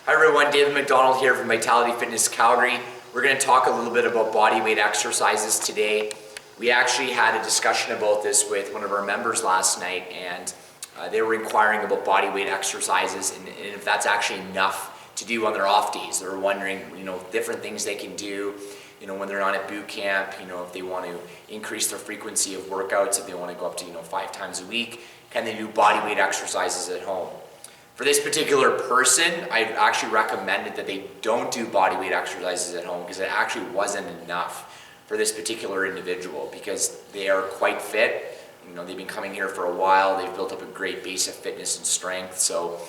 Hi everyone, David MacDonald here from Fitness Calgary. We're going to talk a little bit about body weight exercises today. We actually had a discussion about this with one of our members last night, and they were inquiring about body weight exercises and if that's actually enough to do on their off days. They were wondering, different things they can do, when they're on at boot camp, if they want to increase their frequency of workouts, if they want to go up to, 5 times a week, can they do body weight exercises at home? For this particular person, I actually recommended that they don't do body weight exercises at home because it actually wasn't enough for this particular individual because they are quite fit. They've been coming here for a while. They've built up a great base of fitness and strength. So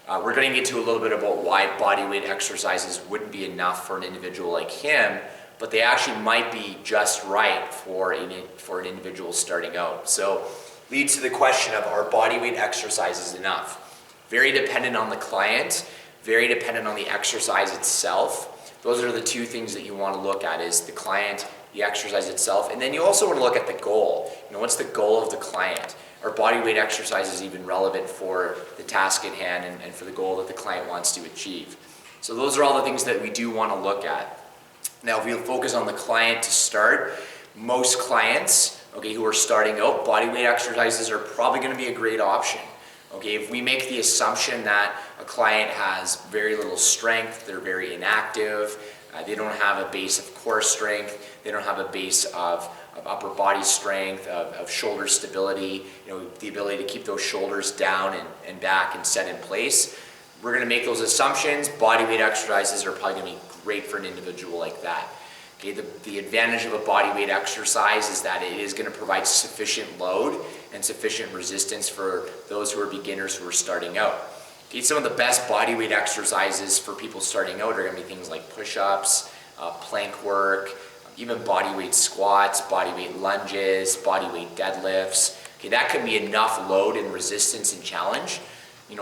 we're going to get to a little bit about why body weight exercises wouldn't be enough for an individual like him, but they actually might be just right for an individual starting out. So leads to the question of, are body weight exercises enough? Very dependent on the client, very dependent on the exercise itself. Those are the two things that you want to look at, is the client, the exercise itself, and then you also want to look at the goal. What's the goal of the client? Are body weight exercises even relevant for the task at hand and for the goal that the client wants to achieve? So those are all the things that we do want to look at. Now, if we focus on the client to start, most clients, who are starting out, body weight exercises are probably going to be a great option. If we make the assumption that a client has very little strength, they're very inactive, they don't have a base of core strength, they don't have a base of upper body strength, of shoulder stability, the ability to keep those shoulders down and back and set in place, we're going to make those assumptions. Body weight exercises are probably going to be great for an individual like that. The advantage of a body weight exercise is that it is going to provide sufficient load and sufficient resistance for those who are beginners who are starting out. Some of the best body weight exercises for people starting out are going to be things like push-ups, plank work, even body weight squats, body weight lunges, body weight deadlifts. That could be enough load and resistance and challenge,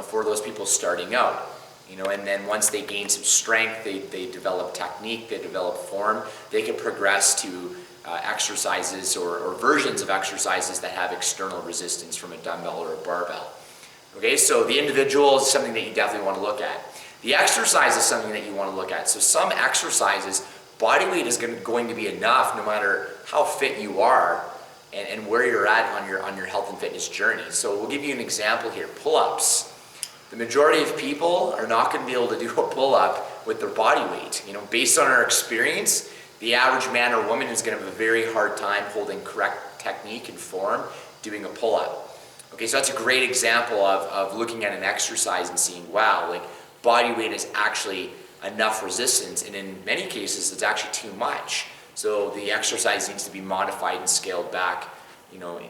for those people starting out. And then once they gain some strength, they develop technique, they develop form, they can progress to exercises or versions of exercises that have external resistance from a dumbbell or a barbell. So the individual is something that you definitely want to look at. The exercise is something that you want to look at. So some exercises, body weight is going to be enough no matter how fit you are and where you're at on your health and fitness journey. So we'll give you an example here. Pull-ups. The majority of people are not going to be able to do a pull-up with their body weight. Based on our experience, the average man or woman is going to have a very hard time holding correct technique and form doing a pull-up. So that's a great example of looking at an exercise and seeing, wow, body weight is actually enough resistance, and in many cases, it's actually too much. So the exercise needs to be modified and scaled back,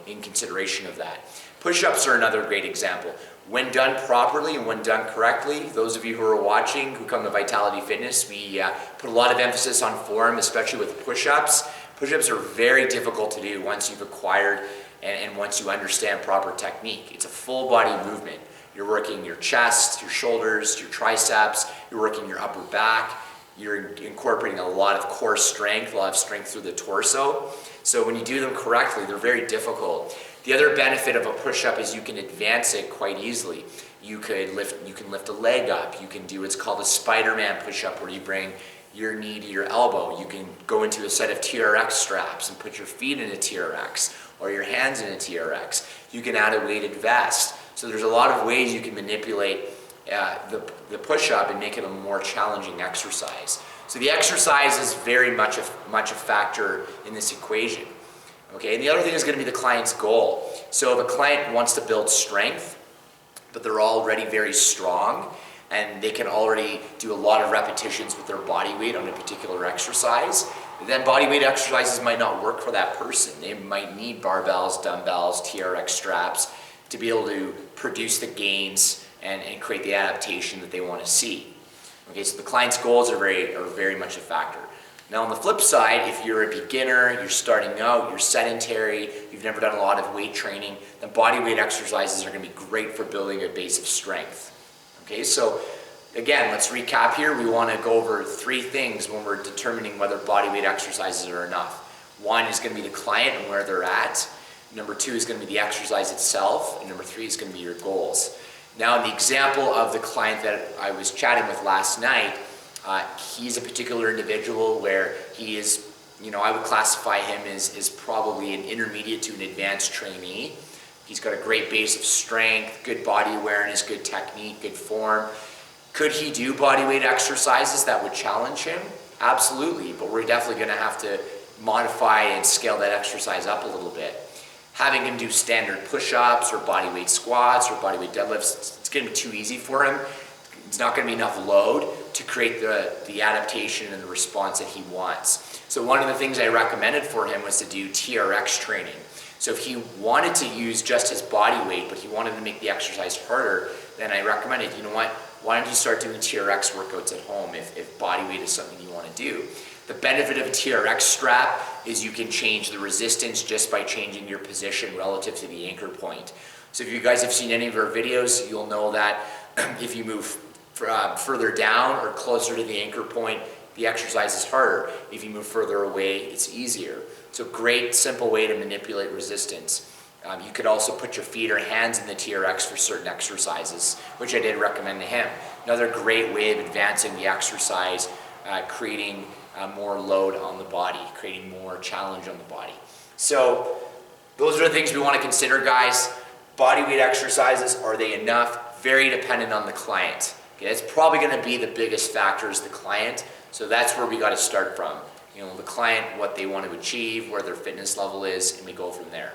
in consideration of that. Push-ups are another great example. When done properly and when done correctly, those of you who are watching, who come to Vitality Fitness, we put a lot of emphasis on form, especially with push-ups. Push-ups are very difficult to do once you've acquired and once you understand proper technique. It's a full body movement. You're working your chest, your shoulders, your triceps, you're working your upper back, you're incorporating a lot of core strength, a lot of strength through the torso. So when you do them correctly, they're very difficult. The other benefit of a push-up is you can advance it quite easily. You can lift a leg up. You can do what's called a Spider-Man push-up, where you bring your knee to your elbow. You can go into a set of TRX straps and put your feet in a TRX or your hands in a TRX. You can add a weighted vest. So there's a lot of ways you can manipulate the push-up and make it a more challenging exercise. So the exercise is very much a factor in this equation. And the other thing is going to be the client's goal. So if a client wants to build strength, but they're already very strong, and they can already do a lot of repetitions with their body weight on a particular exercise, then body weight exercises might not work for that person. They might need barbells, dumbbells, TRX straps to be able to produce the gains and create the adaptation that they want to see. So the client's goals are very much a factor. Now on the flip side, if you're a beginner, you're starting out, you're sedentary, you've never done a lot of weight training, then body weight exercises are going to be great for building a base of strength. So again, let's recap here. We want to go over 3 things when we're determining whether body weight exercises are enough. 1 is going to be the client and where they're at. Number 2 is going to be the exercise itself. And number 3 is going to be your goals. Now, in the example of the client that I was chatting with last night, he's a particular individual where he is, I would classify him as probably an intermediate to an advanced trainee. He's got a great base of strength, good body awareness, good technique, good form. Could he do body weight exercises that would challenge him? Absolutely, but we're definitely going to have to modify and scale that exercise up a little bit. Having him do standard push-ups or body weight squats or body weight deadlifts, it's going to be too easy for him. It's not going to be enough load to create the adaptation and the response that he wants. So one of the things I recommended for him was to do TRX training. So if he wanted to use just his body weight, but he wanted to make the exercise harder, then I recommended, why don't you start doing TRX workouts at home if body weight is something you want to do. The benefit of a TRX strap is you can change the resistance just by changing your position relative to the anchor point. So if you guys have seen any of our videos, you'll know that if you move further down or closer to the anchor point, the exercise is harder. If you move further away, it's easier. So great, simple way to manipulate resistance. You could also put your feet or hands in the TRX for certain exercises, which I did recommend to him. Another great way of advancing the exercise, creating more load on the body, creating more challenge on the body. So those are the things we want to consider, guys. Body weight exercises, are they enough? Very dependent on the client. Okay, it's probably going to be the biggest factor is the client. So that's where we got to start from. The client, what they want to achieve, where their fitness level is, and we go from there.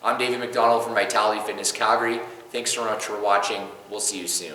I'm David MacDonald from Vitality Fitness Calgary. Thanks so much for watching. We'll see you soon.